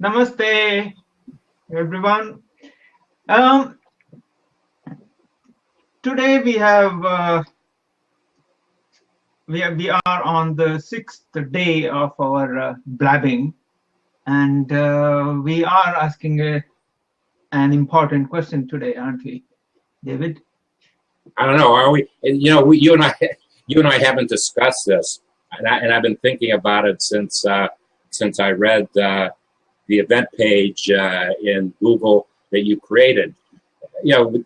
Namaste, everyone. Um, Today we are on the 6th day of our blabbing, and we are asking an important question today, aren't we, David? I don't know. Are we? You and I haven't discussed this, and I've been thinking about it since I read the event page in Google that you created.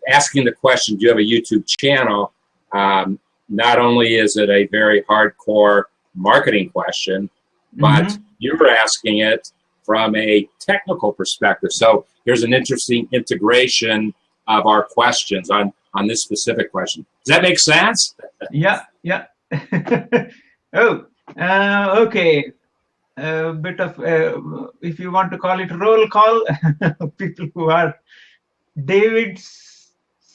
Asking the question, do you have a YouTube channel? Not only is it a very hardcore marketing question, but you're asking it from a technical perspective. So here's an interesting integration of our questions on this specific question. Does that make sense? Yeah. Okay. A bit of, if you want to call it roll call, people who are David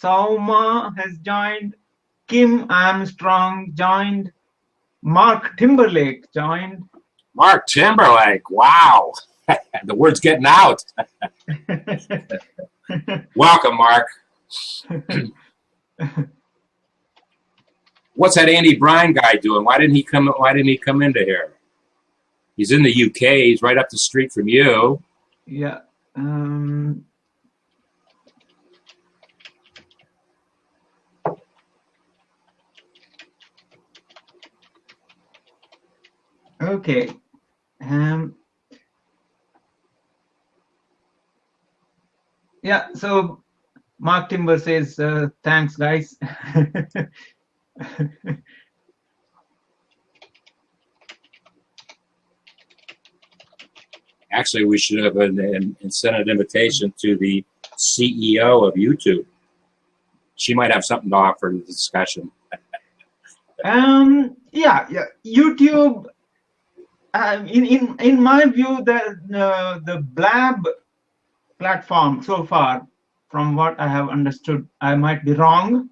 Sauma has joined, Kim Armstrong joined, Mark Timberlake joined. Mark Timberlake, wow. The word's getting out. Welcome, Mark. What's that Andy Bryan guy doing? Why didn't he come into here? He's in the UK. He's right up the street from you. Yeah. Okay. Yeah. So Mark Timber says, "Thanks, guys." Actually, we should have sent an invitation to the CEO of YouTube. She might have something to offer to the discussion. Yeah. YouTube. In my view, the BLAB platform so far, from what I have understood, I might be wrong,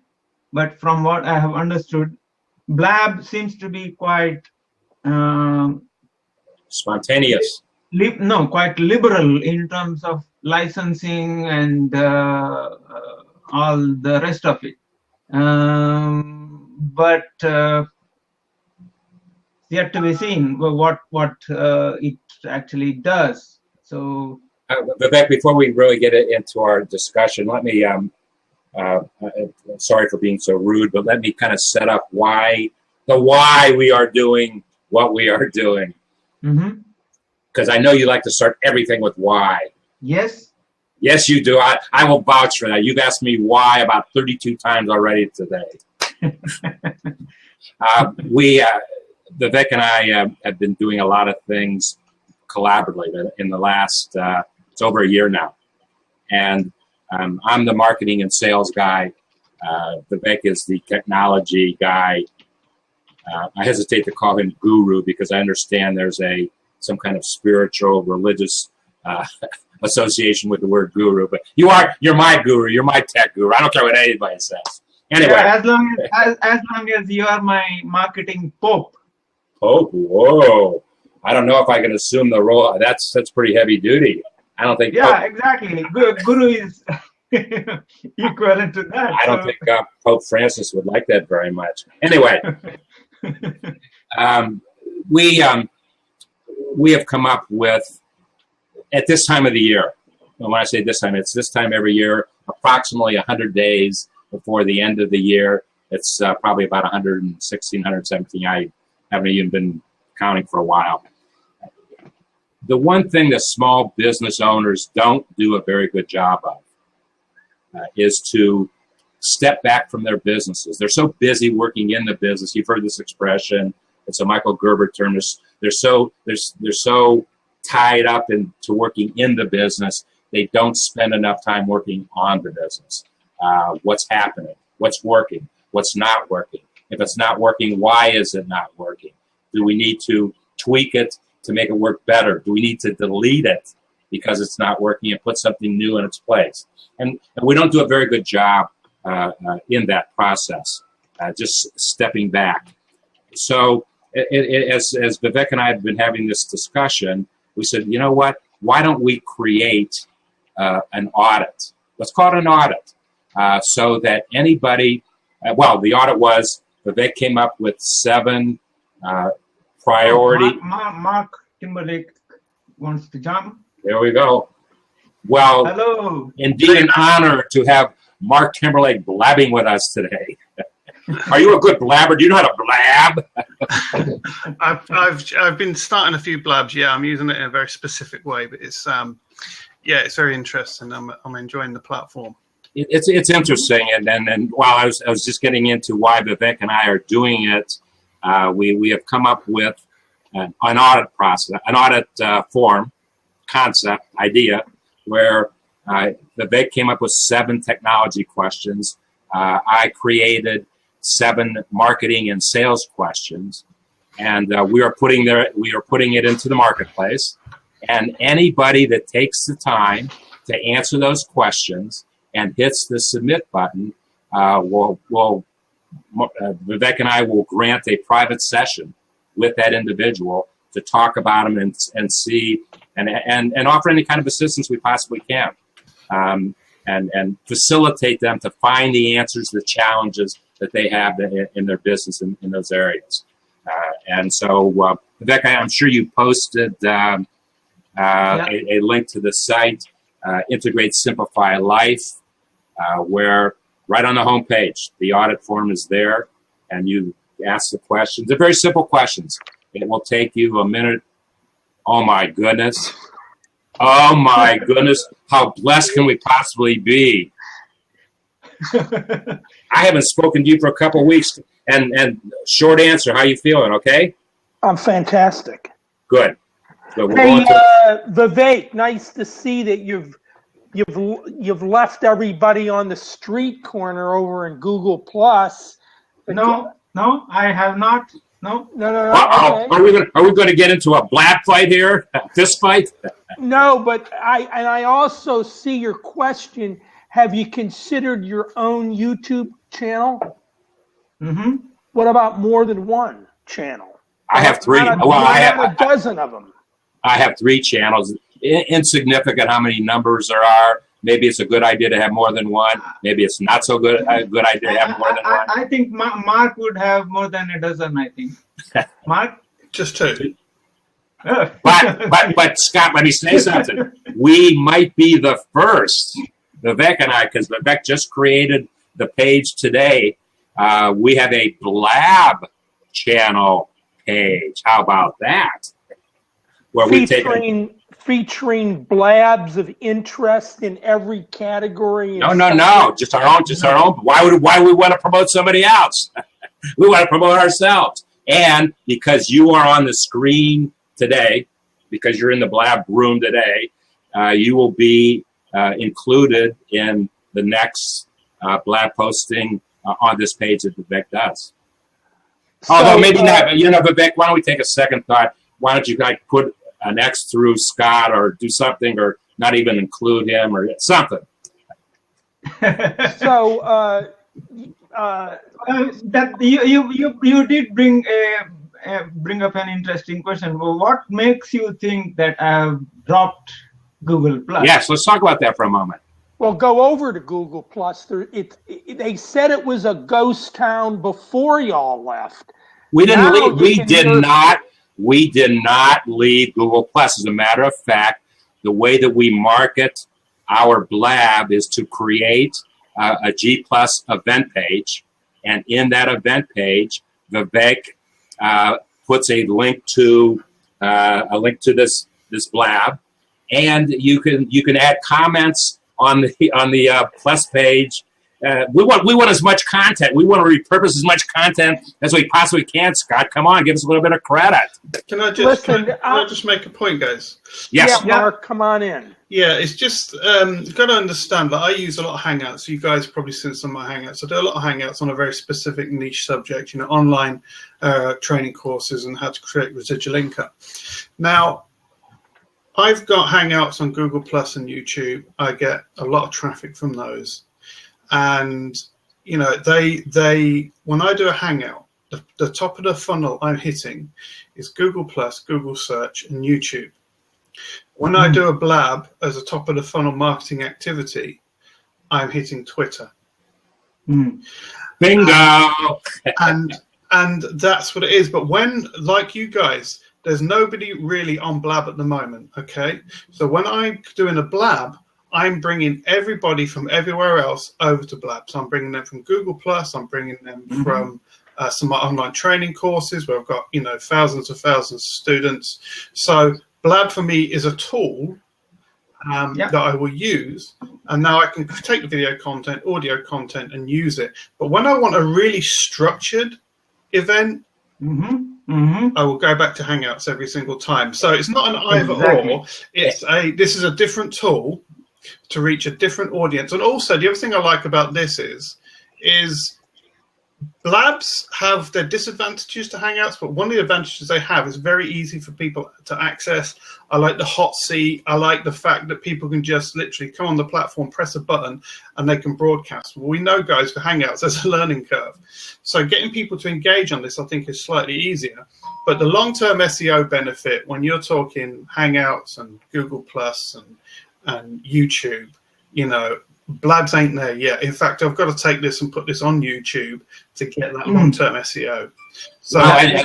but from what I have understood, BLAB seems to be quite spontaneous. Quite liberal in terms of licensing and all the rest of it. But yet to be seen what it actually does. So, Vivek, before we really get into our discussion, let me. Sorry for being so rude, but let me kind of set up why we are doing what we are doing. Because I know you like to start everything with why. Yes. Yes, you do. I will vouch for that. You've asked me why about 32 times already today. Vivek and I have been doing a lot of things collaboratively in the last, it's over a year now. And I'm the marketing and sales guy. Vivek is the technology guy. I hesitate to call him guru because I understand there's some kind of spiritual, religious association with the word guru. But you're my guru. You're my tech guru. I don't care what anybody says. Anyway, yeah, as long as you are my marketing pope. Pope, whoa! I don't know if I can assume the role. That's pretty heavy duty. I don't think. Yeah, exactly. Guru is equivalent to that. I don't think Pope Francis would like that very much. Anyway, we have come up with, at this time of the year, and when I say this time, it's this time every year, approximately 100 days before the end of the year. It's probably about 116, 117. I haven't even been counting for a while. The one thing that small business owners don't do a very good job of is to step back from their businesses. They're so busy working in the business. You've heard this expression. It's a Michael Gerber term. They're so tied up into working in the business, they don't spend enough time working on the business. What's happening? What's working? What's not working? If it's not working, why is it not working? Do we need to tweak it to make it work better? Do we need to delete it because it's not working and put something new in its place? And we don't do a very good job in that process, just stepping back. So as Vivek and I have been having this discussion, we said, you know what? why don't we create an audit? Let's call it an audit, so that anybody, well, the audit was, Vivek came up with 7 priority. Mark Timberlake wants to jump. There we go. Well, hello. Indeed an honor to have Mark Timberlake blabbing with us today. Are you a good blabber? Do you know how to blab? I've been starting a few blabs. Yeah, I'm using it in a very specific way, but it's it's very interesting. I'm enjoying the platform. It's interesting, and while I was just getting into why Vivek and I are doing it, we have come up with an audit process, an audit form, concept, idea, where Vivek came up with 7 technology questions. I created 7 marketing and sales questions, and we are putting it into the marketplace. And anybody that takes the time to answer those questions and hits the submit button, Vivek and I will grant a private session with that individual to talk about them and see and offer any kind of assistance we possibly can, and facilitate them to find the answers to the challenges that they have in their business in those areas. And so, Vivek, I'm sure you posted a link to the site, Integrate Simplify Life, where right on the homepage, the audit form is there, and you ask the questions. They're very simple questions. It will take you a minute. Oh my goodness. Oh my goodness. How blessed can we possibly be? I haven't spoken to you for a couple of weeks. And short answer, how you feeling, okay? I'm fantastic. Good. So hey, Vivek, nice to see that you've left everybody on the street corner over in Google Plus. No, I have not. No. Uh-oh. Okay. Are we going to get into a BLAB fight here? A fist fight? No, but I also see your question. Have you considered your own YouTube channel? Mm-hmm. What about more than one channel? I have 3. I have a dozen of them. I have 3 channels. Insignificant how many numbers there are. Maybe it's a good idea to have more than one. Maybe it's not so good idea to have more than one. I think Mark would have more than a dozen, I think. Mark? Just 2. But Scott, let me say something. We might be the first, Vivek and I, because Vivek just created the page today. We have a BLAB channel page. How about that? Where featuring blabs of interest in every category. No. Just our own. Why would we want to promote somebody else? We want to promote ourselves. And because you are on the screen today, because you're in the BLAB room today, you will be included in the next BLAB posting on this page that Vivek does. Although maybe not. Vivek, why don't we take a second thought? Why don't you guys put an X through Scott or do something, or not even include him or something? So that you did bring up an interesting question. Well, what makes you think that I have dropped Google Plus? Yes, let's talk about that for a moment. Well, go over to Google Plus. They said it was a ghost town before y'all left. We didn't leave. We did not leave Google Plus. As a matter of fact, the way that we market our BLAB is to create a G Plus event page, and in that event page, Vivek puts a link to this BLAB, and you can add comments on the Plus page. We want as much content. We want to repurpose as much content as we possibly can. Scott, come on, give us a little bit of credit. Can I just make a point, guys? Yes, yeah, Mark, come on in. Yeah, it's just you've got to understand that I use a lot of Hangouts. You guys have probably seen some of my Hangouts. I do a lot of Hangouts on a very specific niche subject. Online training courses and how to create residual income. Now, I've got Hangouts on Google Plus and YouTube. I get a lot of traffic from those. And they when I do a Hangout, the top of the funnel I'm hitting is Google Plus, Google Search, and YouTube. When I do a BLAB as a top of the funnel marketing activity, I'm hitting Twitter. Bingo. And that's what it is. But when, like you guys, there's nobody really on BLAB at the moment, okay? So when I'm doing a BLAB, I'm bringing everybody from everywhere else over to BLAB. So I'm bringing them from Google+, I'm bringing them from some online training courses where I've got, you know, thousands of students. So BLAB for me is a tool that I will use, and now I can take the video content, audio content, and use it. But when I want a really structured event, I will go back to Hangouts every single time. So it's not an either or. It's this is a different tool to reach a different audience. And also, the other thing I like about this is BLABs have their disadvantages to Hangouts, but one of the advantages they have is very easy for people to access. I like the hot seat. I like the fact that people can just literally come on the platform, press a button, and they can broadcast. Well, we know, guys, for Hangouts, there's a learning curve. So getting people to engage on this, I think, is slightly easier. But the long-term SEO benefit, when you're talking Hangouts and Google Plus and YouTube, you know, BLABs ain't there yet. In fact, I've got to take this and put this on YouTube to get that long-term SEO. So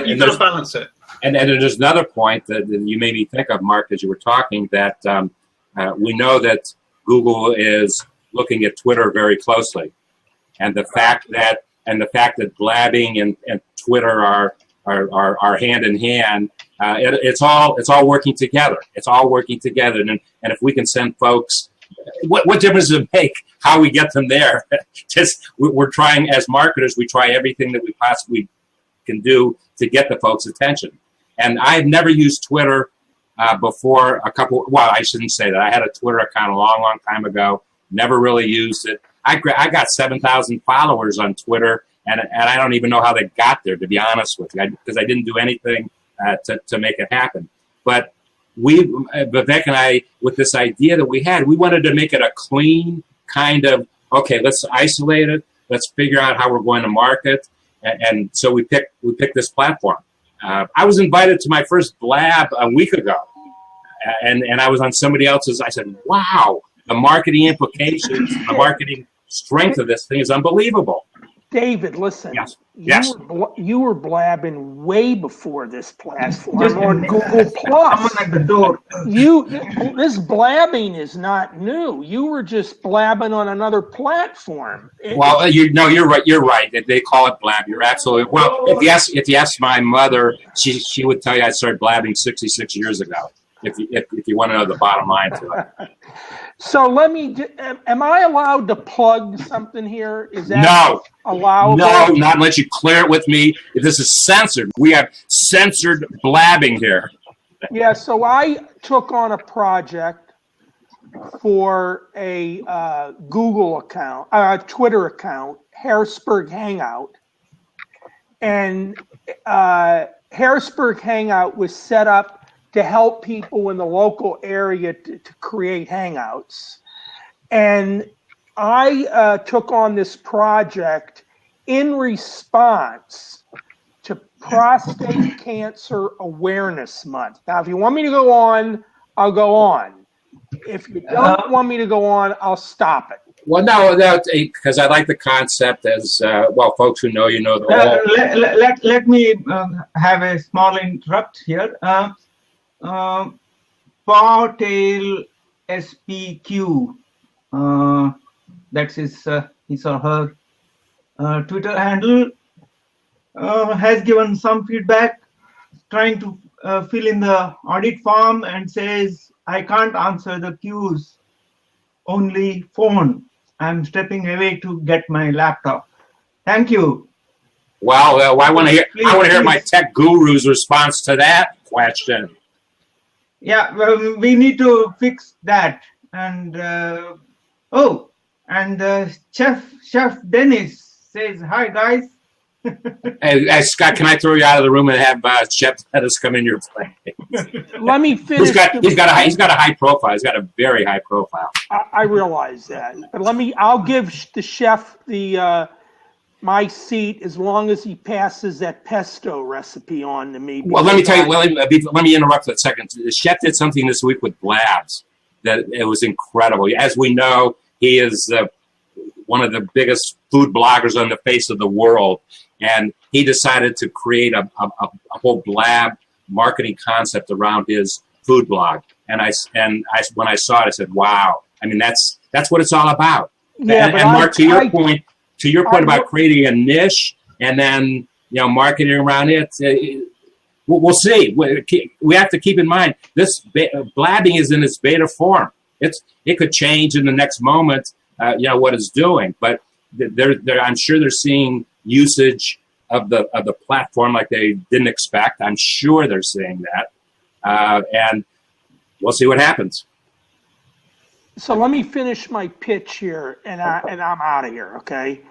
you've got to balance it. And there's another point that you made me think of, Mark, as you were talking, that we know that Google is looking at Twitter very closely, and the fact that blabbing and Twitter are hand in hand. It's all working together. It's all working together, and if we can send folks. What difference does it make how we get them there? Just we're trying, as marketers, we try everything that we possibly can do to get the folks' attention. And I've never used Twitter before well, I shouldn't say that. I had a Twitter account a long, long time ago. Never really used it. I got 7,000 followers on Twitter, and I don't even know how they got there, to be honest with you, because I didn't do anything to make it happen. But Vivek and I, with this idea that we had, we wanted to make it a clean kind of, okay, let's isolate it. Let's figure out how we're going to market. And so we picked this platform. I was invited to my first BLAB a week ago. And I was on somebody else's. I said, wow, the marketing implications, the marketing strength of this thing is unbelievable. David, listen. Yes. You were blabbing way before this platform on Google Plus. Someone at the door. This blabbing is not new. You were just blabbing on another platform. Well, you're right. You're right. They call it blab. You're absolutely well. If you ask my mother, she would tell you I started blabbing 66 years ago. If you want to know the bottom line to it. So am I allowed to plug something here? Is that no allowed? No, not unless you clear it with me. This is censored. We have censored blabbing here. Yeah, so I took on a project for a Google account, a Twitter account, Harrisburg Hangout. And Harrisburg Hangout was set up to help people in the local area to create Hangouts. And I took on this project in response to Prostate Cancer Awareness Month. Now, if you want me to go on, I'll go on. If you don't want me to go on, I'll stop it. Well, no, because I like the concept as, well, folks who know you know the whole. Let me have a small interrupt here. Pawtail SPQ, that's his or her Twitter handle, has given some feedback, trying to fill in the audit form, and says, I can't answer the Qs, only phone. I'm stepping away to get my laptop. Thank you. Well, I want to hear my tech guru's response to that question. Yeah, well, we need to fix that. And Chef Dennis says, hi guys. Hey, Scott, can I throw you out of the room and have Chef Dennis come in your place? Let me finish. He's got a high profile. He's got a very high profile. I realize that, but I'll give the chef the my seat as long as he passes that pesto recipe on to me. Well, let me tell you. Well, let me interrupt for a second. The chef did something this week with BLABs that it was incredible. As we know, he is one of the biggest food bloggers on the face of the world, and he decided to create a whole BLAB marketing concept around his food blog. And when I saw it, I said, "Wow! I mean, that's what it's all about." Yeah, and Mark, to your point about creating a niche and then marketing around it, we'll see. We have to keep in mind this blabbing is in its beta form. It could change in the next moment, what it's doing. But I'm sure they're seeing usage of the platform like they didn't expect. I'm sure they're seeing that, and we'll see what happens. So let me finish my pitch here, and I'm out of here, okay?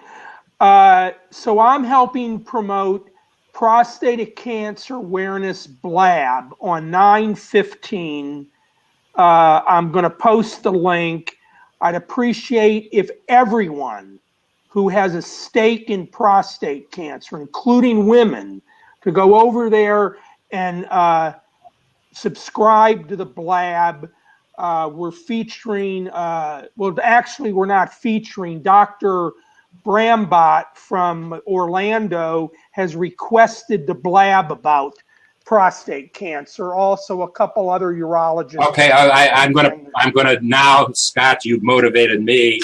So I'm helping promote prostate cancer awareness BLAB on 9/15. I'm going to post the link. I'd appreciate if everyone who has a stake in prostate cancer, including women, to go over there and subscribe to the BLAB. We're featuring, well, actually, we're not featuring. Dr. Brambot from Orlando has requested the BLAB about prostate cancer. Also, a couple other urologists. Okay, I'm gonna now, Scott. You've motivated me.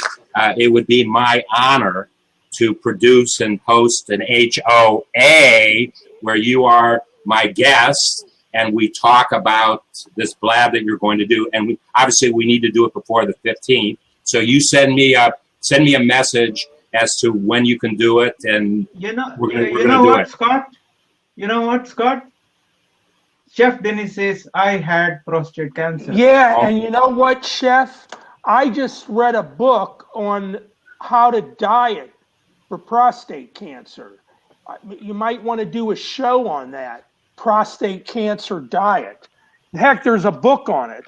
It would be my honor to produce and host an HOA where you are my guest. And we talk about this BLAB that you're going to do, and obviously we need to do it before the 15th. So you send me a message as to when you can do it, and we're going to do it. Scott? You know what, Scott? Chef Dennis says I had prostate cancer. Yeah, and you know what, Chef? I just read a book on how to diet for prostate cancer. You might want to do a show on that. Prostate cancer diet. Heck, there's a book on it.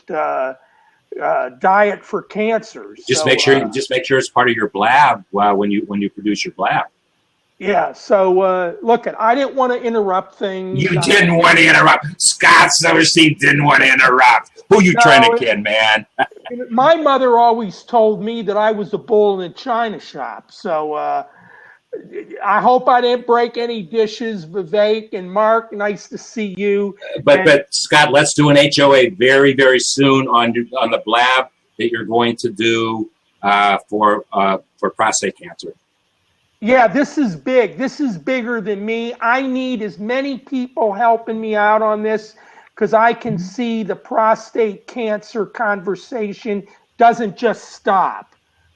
Diet for cancer. Just make sure it's part of your BLAB when you produce your BLAB. Yeah. So look, I didn't want to interrupt things. You didn't want to interrupt. Scott Silverstein didn't want to interrupt. Who you trying to kid, man? My mother always told me that I was a bull in a china shop. So. I hope I didn't break any dishes, Vivek and Mark. Nice to see you. But Scott, let's do an HOA very, very soon on the BLAB that you're going to do for prostate cancer. Yeah, this is big. This is bigger than me. I need as many people helping me out on this because I can see the prostate cancer conversation doesn't just stop.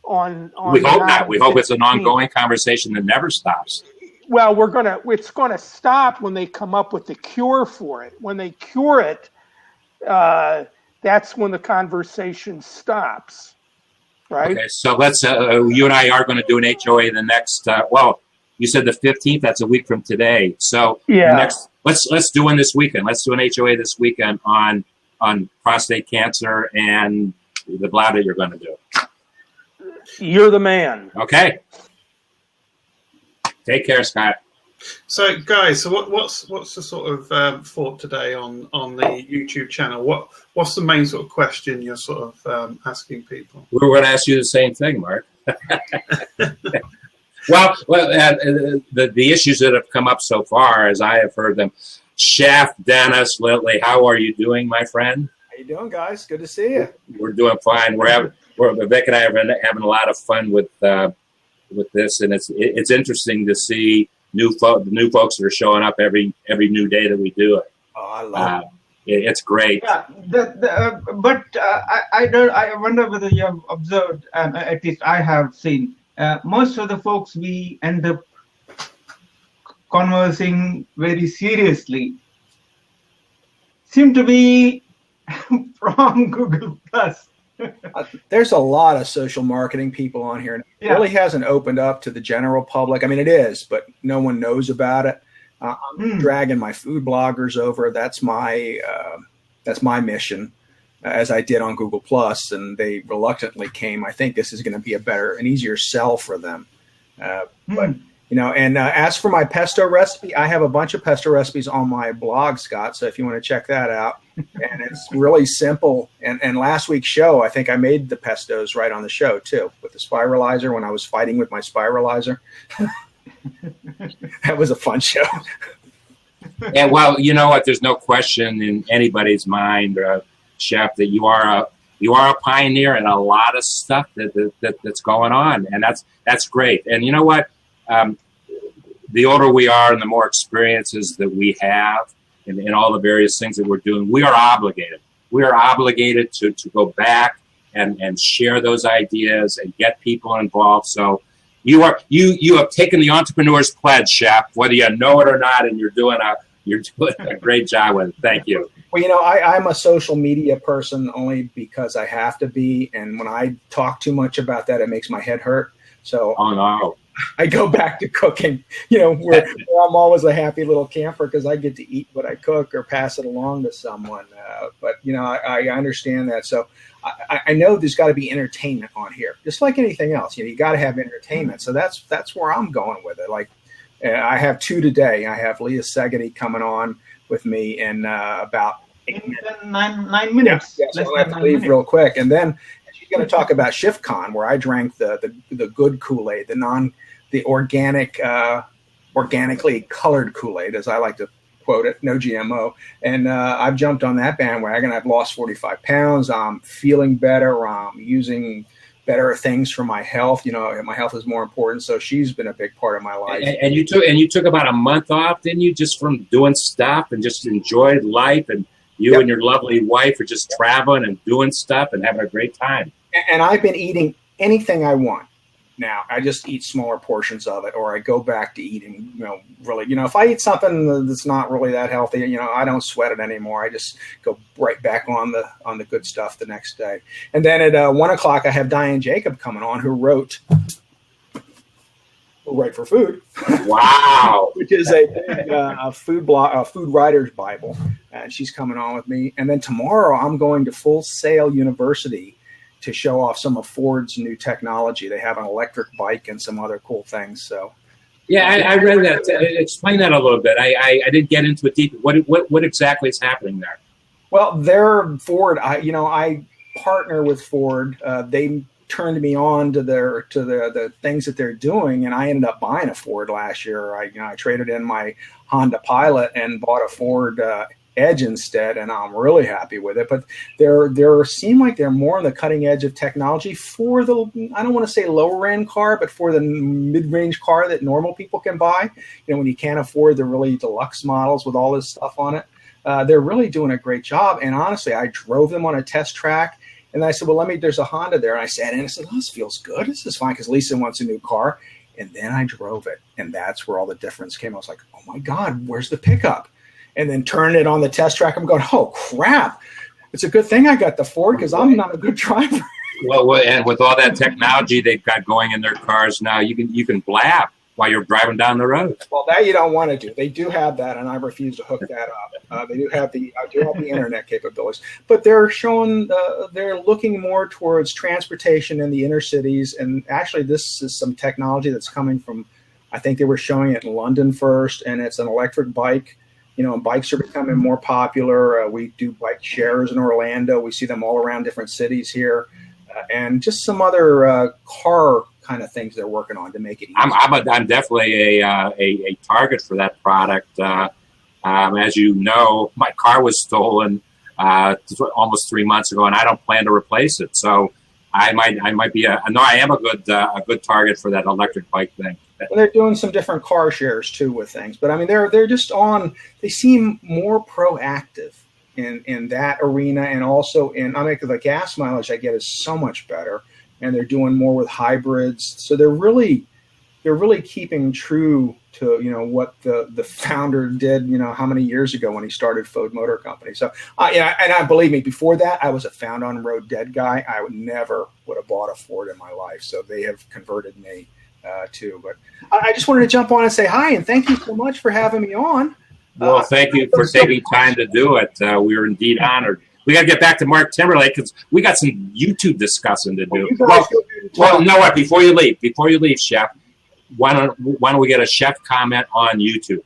We hope not. We hope it's an ongoing conversation that never stops. Well, it's gonna stop when they come up with the cure for it. When they cure it, that's when the conversation stops, right? Okay, so let's. You and I are going to do an HOA the next. Well, you said the 15th. That's a week from today. So yeah. Let's do one this weekend. Let's do an HOA this weekend on prostate cancer and the BLAB that you're going to do. You're the man. Okay. Take care, Scott. So, guys, what's the sort of thought today on the YouTube channel? What's the main sort of question you're sort of asking people? We were going to ask you the same thing, Mark. Well, the issues that have come up so far, as I have heard them, Chef Dennis Lilly, how are you doing, my friend? How you doing, guys? Good to see you. We're doing fine. Vivek and I are having a lot of fun with this, and it's interesting to see new folks that are showing up every new day that we do it. Oh, I love it. It's great. Yeah, but I wonder whether you have observed, at least I have seen, most of the folks we end up conversing very seriously seem to be from Google Plus. There's a lot of social marketing people on here. And it really hasn't opened up to the general public. I mean, it is, but no one knows about it. I'm dragging my food bloggers over. That's my mission, as I did on Google Plus, and they reluctantly came. I think this is going to be a better and easier sell for them. But And as for my pesto recipe, I have a bunch of pesto recipes on my blog, Scott. So if you want to check that out, and it's really simple. And last week's show, I think I made the pestos right on the show too, with the spiralizer when I was fighting with my spiralizer. That was a fun show. And well, you know what? There's no question in anybody's mind, Chef, that you are a pioneer in a lot of stuff that's going on, and that's great. And you know what? The older we are and the more experiences that we have in all the various things that we're doing, we are obligated. We are obligated to go back and share those ideas and get people involved. So you have taken the entrepreneur's pledge, Chef, whether you know it or not, and you're doing a great job with it. Thank you. Well, I'm a social media person only because I have to be, and when I talk too much about that, it makes my head hurt. So oh no. I go back to cooking, where I'm always a happy little camper because I get to eat what I cook or pass it along to someone. But I understand that. So I know there's got to be entertainment on here, just like anything else. You got to have entertainment. So that's where I'm going with it. Like I have 2 today. I have Leah Segedy coming on with me in about 8 minutes. 9 minutes. Yeah, so I'll have to leave real quick, and then she's going to talk about ShiftCon, where I drank the good Kool-Aid, the organic, organically colored Kool-Aid, as I like to quote it, no GMO. And I've jumped on that bandwagon. I've lost 45 pounds. I'm feeling better. I'm using better things for my health. My health is more important. So she's been a big part of my life. And you took about a month off, didn't you? Just from doing stuff and just enjoyed life. And you and your lovely wife are just traveling and doing stuff and having a great time. And I've been eating anything I want. Now I just eat smaller portions of it, or I go back to eating, really, if I eat something that's not really that healthy, I don't sweat it anymore. I just go right back on the good stuff the next day. And then at 1:00, I have Diane Jacob coming on, who wrote Right for Food. Wow. Which is a food writer's Bible. And she's coming on with me. And then tomorrow I'm going to Full Sail University to show off some of Ford's new technology. They have an electric bike and some other cool things. So, yeah, I read that. Explain that a little bit. I didn't get into it deep. What exactly is happening there? Well, they're Ford. I partner with Ford. They turned me on to the things that they're doing, and I ended up buying a Ford last year. I traded in my Honda Pilot and bought a Ford Edge instead, and I'm really happy with it. But they seem like they're more on the cutting edge of technology for the, I don't want to say lower end car, but for the mid-range car that normal people can buy. When you can't afford the really deluxe models with all this stuff on it, they're really doing a great job. And honestly, I drove them on a test track, and I said, well, there's a Honda there. And I sat in and I said, oh, this feels good. This is fine, because Lisa wants a new car. And then I drove it, and that's where all the difference came. I was like, oh my God, where's the pickup? And then turn it on the test track. I'm going, oh crap! It's a good thing I got the Ford, because I'm not a good driver. Well, and with all that technology they've got going in their cars now, you can blab while you're driving down the road. Well, that you don't want to do. They do have that, and I refuse to hook that up. They do have the internet capabilities, but they're showing they're looking more towards transportation in the inner cities. And actually, this is some technology that's coming from. I think they were showing it in London first, and it's an electric bike. Bikes are becoming more popular. We do bike shares in Orlando. We see them all around different cities here, and just some other car kind of things they're working on to make it easy. I'm definitely a target for that product. As you know, my car was stolen almost 3 months ago, and I don't plan to replace it. So I might be I am a good target for that electric bike thing. And they're doing some different car shares too with things, but I mean they're just on. They seem more proactive in that arena, and also the gas mileage I get is so much better, and they're doing more with hybrids. So they're really keeping true to what the founder did how many years ago when he started Ford Motor Company. So and believe me, before that I was a found on road dead guy. I would have bought a Ford in my life. So they have converted me too. But I just wanted to jump on and say hi, and thank you so much for having me on. Well, thank you for taking time to do it. We are indeed honored. We got to get back to Mark Timberlake, because we got some YouTube discussing to do. Well, no, what? Before you leave, Chef, why don't we get a chef comment on YouTube?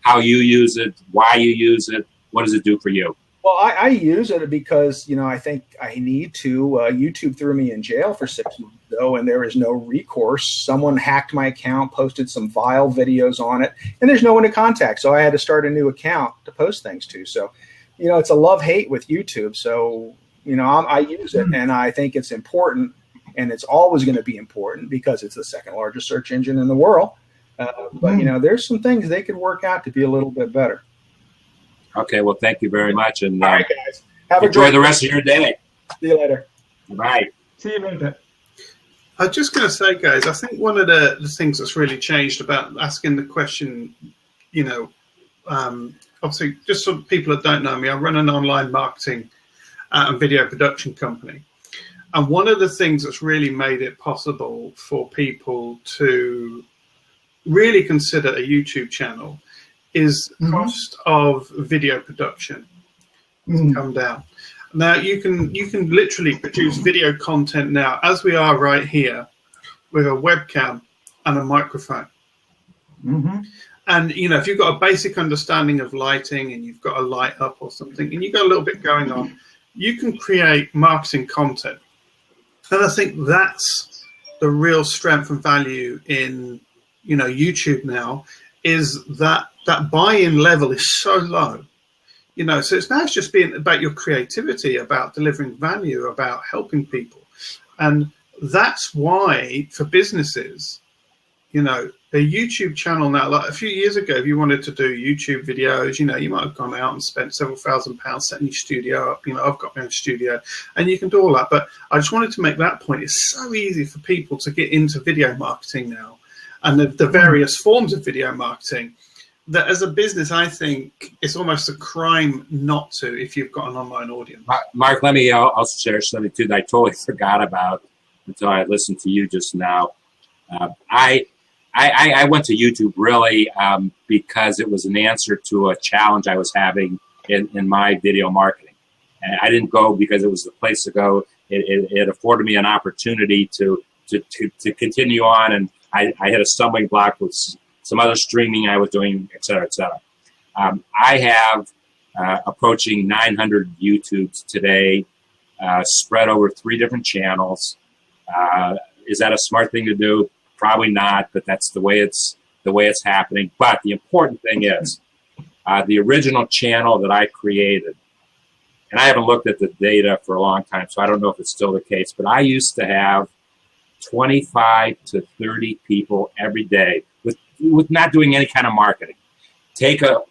How you use it, why you use it, what does it do for you? Well, I use it because, I think I need to. YouTube threw me in jail for 6 months ago, and there is no recourse. Someone hacked my account, posted some vile videos on it, and there's no one to contact. So I had to start a new account to post things to. So, it's a love-hate with YouTube. So, I use it, and I think it's important, and it's always going to be important because it's the second largest search engine in the world. But, there's some things they could work out to be a little bit better. Okay, well, thank you very much, and all right, guys. Enjoy the rest of your day. See you later. Bye. See you later. I was just going to say, guys, I think one of the things that's really changed about asking the question, obviously, just for people that don't know me, I run an online marketing and video production company. And one of the things that's really made it possible for people to really consider a YouTube channel is the cost of video production come down. Now you can literally produce video content now, as we are right here, with a webcam and a microphone. And if you've got a basic understanding of lighting and you've got a light up or something, and you've got a little bit going on, you can create marketing content. And I think that's the real strength and value in YouTube now, is that buy-in level is so low, so it's just being about your creativity, about delivering value, about helping people. And that's why for businesses, a YouTube channel now, like a few years ago, if you wanted to do YouTube videos, you might have gone out and spent several £1,000s setting your studio up. I've got my own studio and you can do all that. But I just wanted to make that point. It's so easy for people to get into video marketing now, and the various forms of video marketing, that as a business, I think it's almost a crime not to, if you've got an online audience. Mark, I'll share something too that I totally forgot about until I listened to you just now. I went to YouTube really because it was an answer to a challenge I was having in my video marketing. And I didn't go because it was the place to go. It afforded me an opportunity to continue on, and I hit a stumbling block with some other streaming I was doing, et cetera, et cetera. I have approaching 900 YouTubes today, spread over 3 different channels. Is that a smart thing to do? Probably not, but that's the way it's happening. But the important thing is the original channel that I created, and I haven't looked at the data for a long time, so I don't know if it's still the case, but I used to have 25 to 30 people every day with not doing any kind of marketing. Take a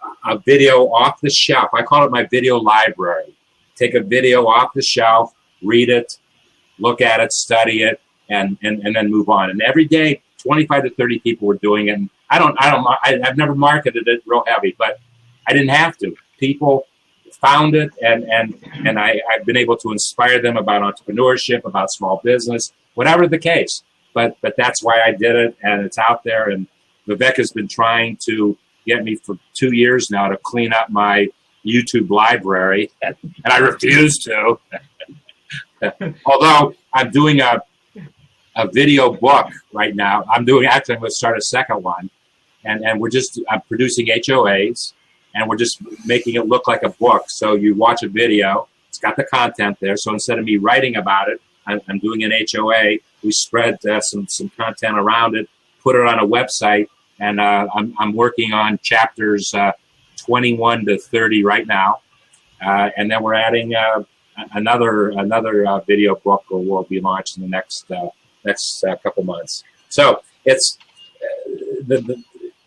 video off the shelf. I call it my video library. Take a video off the shelf, read it, look at it, study it, and then move on. And every day, 25 to 30 people were doing it. And I've never marketed it real heavy, but I didn't have to. People found it, and I've been able to inspire them about entrepreneurship, about small business, whatever the case. But that's why I did it, and it's out there. And Vivek has been trying to get me for 2 years now to clean up my YouTube library, and I refuse to. Although I'm doing a video book right now. I'm going to start a second one, and I'm producing HOAs, and we're just making it look like a book. So you watch a video, it's got the content there. So instead of me writing about it, I'm doing an HOA. We spread some content around it, put it on a website, and I'm working on chapters 21 to 30 right now, and then we're adding another video book will be launched in the next couple months. So it's the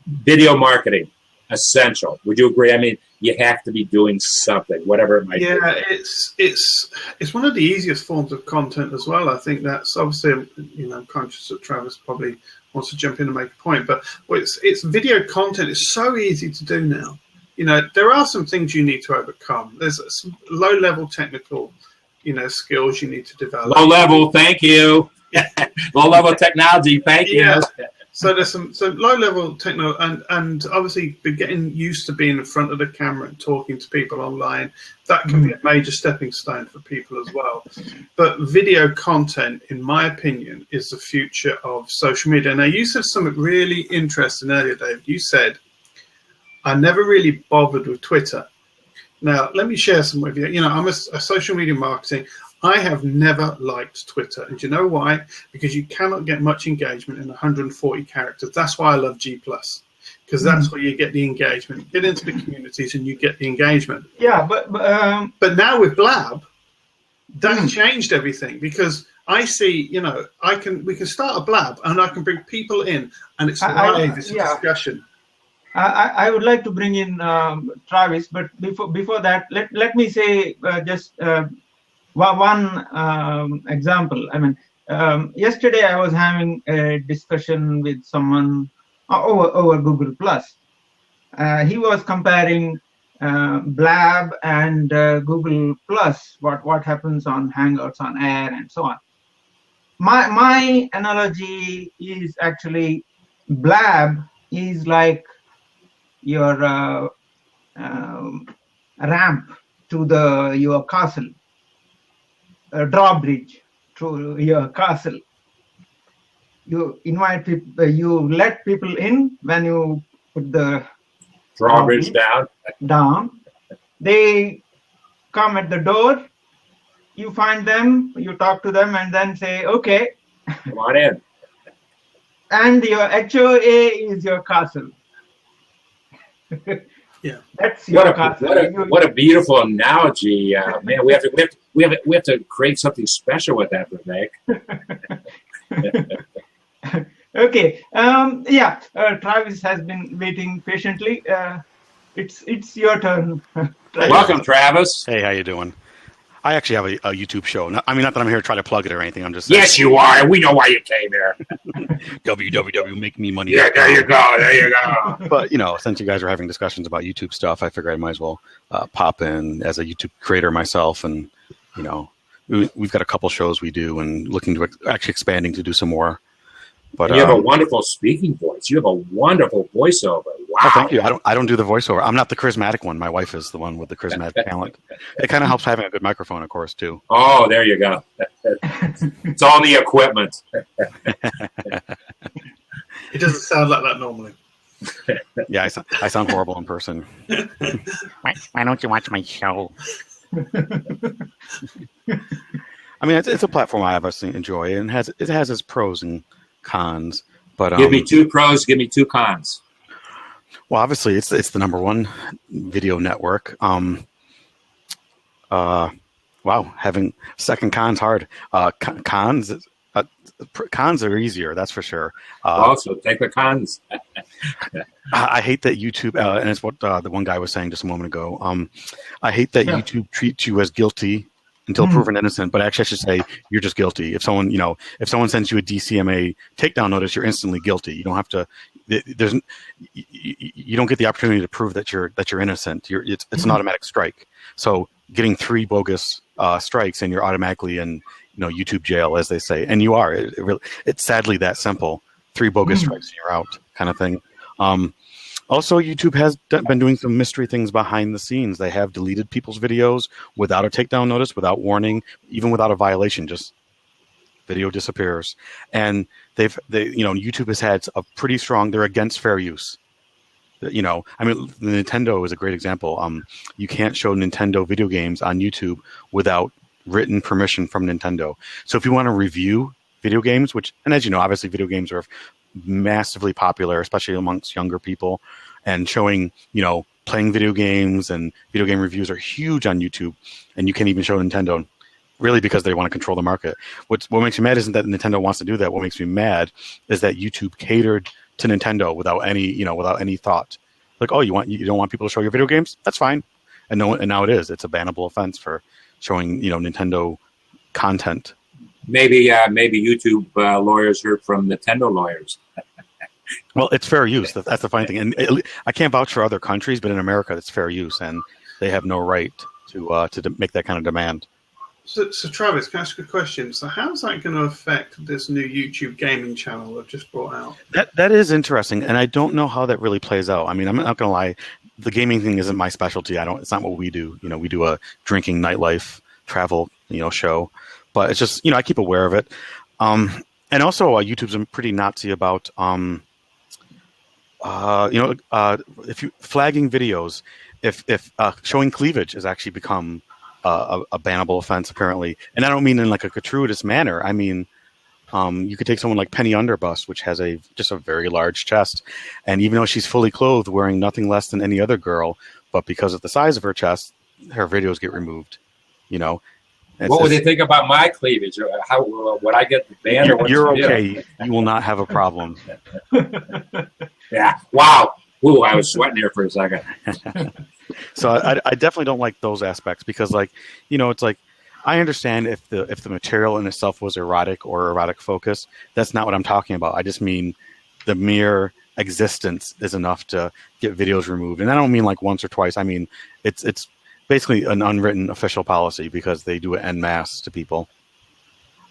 video marketing essential. Would you agree? I mean, you have to be doing something, whatever it might be. Yeah, it's one of the easiest forms of content as well. I think that's obviously, I'm conscious that Travis probably wants to jump in and make a point, but it's video content is so easy to do now. There are some things you need to overcome. There's some low-level technical, skills you need to develop. Low level, thank you. Low level technology, thank you. So there's some low level techno, and obviously getting used to being in front of the camera and talking to people online. That can be a major stepping stone for people as well. But video content, in my opinion, is the future of social media. Now, you said something really interesting earlier, David. You said, I never really bothered with Twitter. Now, let me share some with you. You know, I'm a social media marketing. I have never liked Twitter. And do you know why? Because you cannot get much engagement in 140 characters. That's why I love G+. Because that's where you get the engagement. Get into the communities and you get the engagement. Yeah, but now with BLAB, that changed everything, because I see, you know, we can start a BLAB and I can bring people in and it's live, it's a discussion. I would like to bring in Travis, but before that, let me say just one example. I mean, yesterday I was having a discussion with someone over Google Plus. He was comparing BLAB and Google Plus, what happens on Hangouts, on Air, and so on. My analogy is actually BLAB is like your ramp to your castle, a drawbridge to your castle. You invite people, you let people in when you put the drawbridge down. They come at the door, you find them, you talk to them, and then say, okay, come on in. And your HOA is your castle. Yeah, that's your castle. What a beautiful analogy, man! We have to create something special with that, Vivek. Okay. Travis has been waiting patiently. It's your turn. Welcome, Travis. Hey, how you doing? I actually have a YouTube show. Not that I'm here to try to plug it or anything. I'm just saying. Yes, you are. We know why you came here. www. Make me money. Yeah, there you go. There you go. But since you guys are having discussions about YouTube stuff, I figured I might as well pop in as a YouTube creator myself, and we've got a couple shows we do, and looking to actually expanding to do some more. But you have a wonderful speaking voice. You have a wonderful voiceover. Wow. Oh, thank you. I don't do the voiceover. I'm not the charismatic one. My wife is the one with the charismatic talent. It kind of helps having a good microphone, of course, too. Oh, there you go. It's all the equipment. It doesn't sound like that normally. Yeah, I sound horrible in person. Why don't you watch my show? I mean, it's a platform I obviously enjoy, and it has its pros and cons. But give me two pros, give me two cons. Well, obviously, it's the number one video network. Wow, having second cons hard. Cons are easier, that's for sure. Also, take the cons. I hate that YouTube, and it's what the one guy was saying just a moment ago. I hate that YouTube treats you as guilty until proven innocent, but actually I should say you're just guilty. If someone sends you a DCMA takedown notice, you're instantly guilty. You don't have to. You don't get the opportunity to prove that you're innocent. It's an automatic strike. So getting 3 bogus strikes and you're automatically in YouTube jail, as they say, and you are. It's sadly that simple. 3 bogus strikes and you're out, kind of thing. Also, YouTube has been doing some mystery things behind the scenes. They have deleted people's videos without a takedown notice, without warning, even without a violation. Just video disappears. And YouTube has had a pretty strong. They're against fair use. I mean, Nintendo is a great example. You can't show Nintendo video games on YouTube without written permission from Nintendo. So if you want to review video games, and as you know, obviously video games are massively popular, especially amongst younger people, and showing, playing video games and video game reviews are huge on YouTube, and you can't even show Nintendo, really, because they want to control the market. What makes me mad isn't that Nintendo wants to do that. What makes me mad is that YouTube catered to Nintendo without any thought. Like, oh, you don't want people to show your video games? That's fine. And now it's a bannable offense for showing, Nintendo content. Maybe YouTube lawyers heard from Nintendo lawyers. Well, it's fair use. That's the funny thing. And I can't vouch for other countries, but in America, it's fair use, and they have no right to make that kind of demand. So, Travis, can I ask you a question? So how's that going to affect this new YouTube gaming channel I've just brought out? That is interesting, and I don't know how that really plays out. I mean, I'm not going to lie. The gaming thing isn't my specialty. It's not what we do. We do a drinking nightlife travel, show, but it's just, I keep aware of it. And also YouTube's pretty Nazi about, if you flagging videos, if showing cleavage has actually become a bannable offense apparently. And I don't mean in like a gratuitous manner. I mean, you could take someone like Penny Underbust, which has just a very large chest, and even though she's fully clothed, wearing nothing less than any other girl, but because of the size of her chest, her videos get removed. What would they think about my cleavage? How would I get banned? Or You're okay. You will not have a problem. Yeah. Wow. Ooh, I was sweating here for a second. So I definitely don't like those aspects because, like, it's like I understand if the material in itself was erotic or erotic focus. That's not what I'm talking about. I just mean the mere existence is enough to get videos removed, and I don't mean like once or twice. I mean it's basically an unwritten official policy because they do it en masse to people.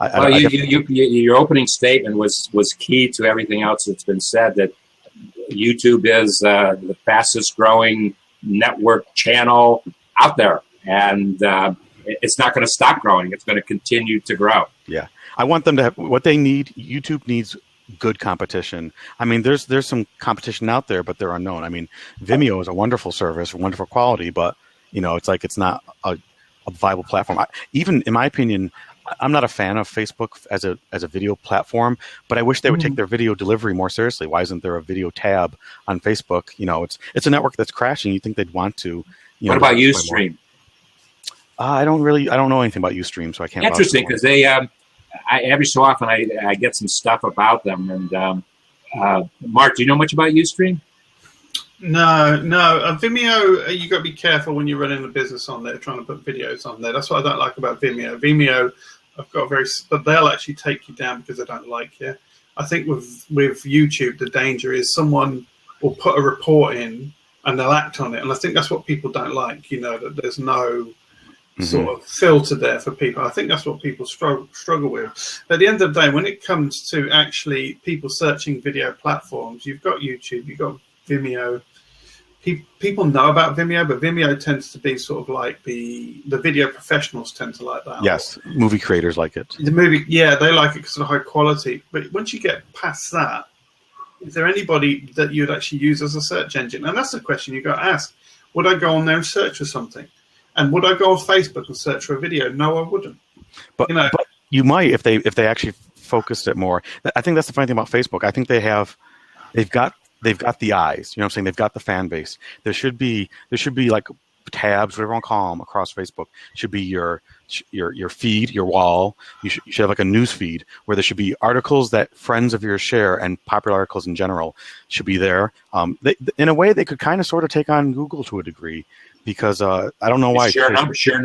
Your opening statement was key to everything else that's been said. That YouTube is the fastest growing network channel out there, and it's not going to stop growing. It's going to continue to grow. Yeah, I want them to have what they need. YouTube needs good competition. I mean, there's some competition out there, but they're unknown. I mean, Vimeo is a wonderful service, wonderful quality, but it's like it's not a viable platform. Even in my opinion, I'm not a fan of Facebook as a video platform, but I wish they would take their video delivery more seriously. Why isn't there a video tab on Facebook? It's a network that's crashing. You think they'd want to? What about Ustream? I don't know anything about Ustream, so I can't. Interesting, because they every so often I get some stuff about them. And Mark, do you know much about Ustream? No. Vimeo, you got to be careful when you're running a business on there, trying to put videos on there. That's what I don't like about Vimeo. Vimeo, but they'll actually take you down because they don't like you. I think with YouTube, the danger is someone will put a report in and they'll act on it. And I think that's what people don't like, that there's no sort of filter there for people. I think that's what people struggle with. At the end of the day, when it comes to actually people searching video platforms, you've got YouTube, you've got Vimeo. People know about Vimeo, but Vimeo tends to be sort of like the video professionals tend to like that. Yes, movie creators like it. They like it because of the high quality. But once you get past that, is there anybody that you'd actually use as a search engine? And that's the question you got to ask. Would I go on there and search for something? And would I go on Facebook and search for a video? No, I wouldn't. But you might if they actually focused it more. I think that's the funny thing about Facebook. I think they've got the eyes, what I'm saying? They've got the fan base. There should be like tabs, whatever you want to call them, across Facebook. It should be your feed, your wall. You should have like a news feed where there should be articles that friends of yours share and popular articles in general should be there. In a way, they could kind of sort of take on Google to a degree because I don't know why. Share numbers, share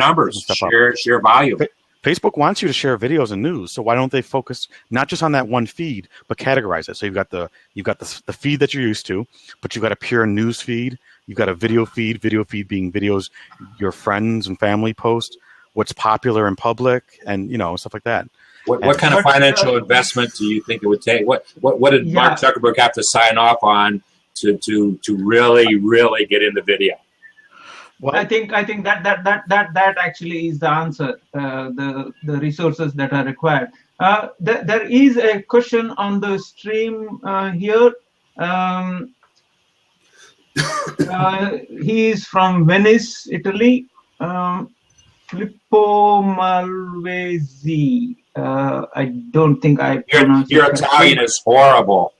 volume. Facebook wants you to share videos and news, so why don't they focus not just on that one feed, but categorize it? So you've got the feed that you're used to, but you've got a pure news feed, you've got a video feed being videos your friends and family post, what's popular in public, and stuff like that. What kind of financial investment do you think it would take? What did Mark Zuckerberg have to sign off on to really get into video? Well, I think that actually is the answer. The resources that are required. There is a question on the stream here. He is from Venice, Italy. Filippo Malvesi. I don't think I pronounced your Italian is horrible.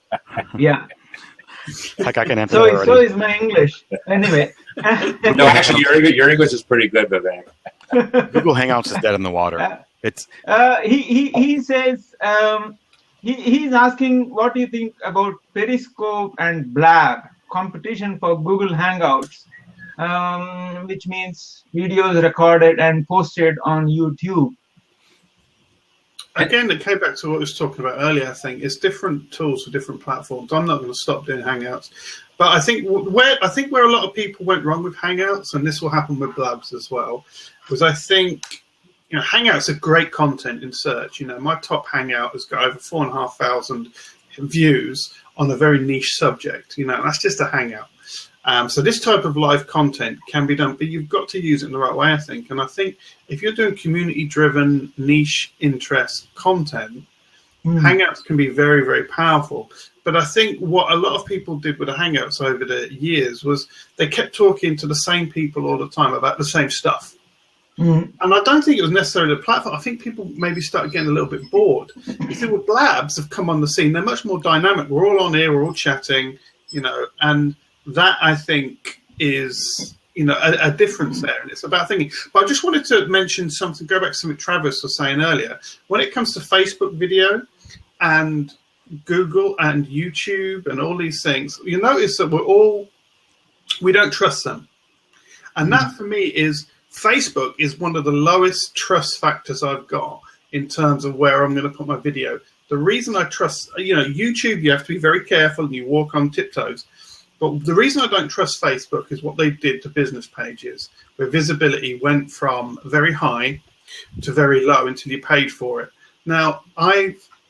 Yeah. Like I can answer so is my English. Anyway. No, actually, your English is pretty good, Vivek. Google Hangouts is dead in the water. He says he's asking what do you think about Periscope and BLAB competition for Google Hangouts, which means videos recorded and posted on YouTube. Again, it came back to what I was talking about earlier. I think it's different tools for different platforms. I'm not going to stop doing Hangouts, but I think where a lot of people went wrong with Hangouts, and this will happen with Blabs as well, was I think Hangouts are great content in search. My top Hangout has got over 4,500 views on a very niche subject. That's just a Hangout. So this type of live content can be done, but you've got to use it in the right way, I think. And I think if you're doing community-driven, niche interest content, Hangouts can be very, very powerful. But I think what a lot of people did with the Hangouts over the years was they kept talking to the same people all the time about the same stuff. And I don't think it was necessarily the platform. I think people maybe started getting a little bit bored. You see, with Blabs have come on the scene. They're much more dynamic. We're all on here. We're all chatting, and that, I think, is, a difference there. And it's about thinking. But I just wanted to mention something, go back to something Travis was saying earlier. When it comes to Facebook video and Google and YouTube and all these things, you notice that we don't trust them. And that, for me, is Facebook is one of the lowest trust factors I've got in terms of where I'm going to put my video. The reason I trust, YouTube, you have to be very careful and you walk on tiptoes. But the reason I don't trust Facebook is what they did to business pages, where visibility went from very high to very low until you paid for it. Now,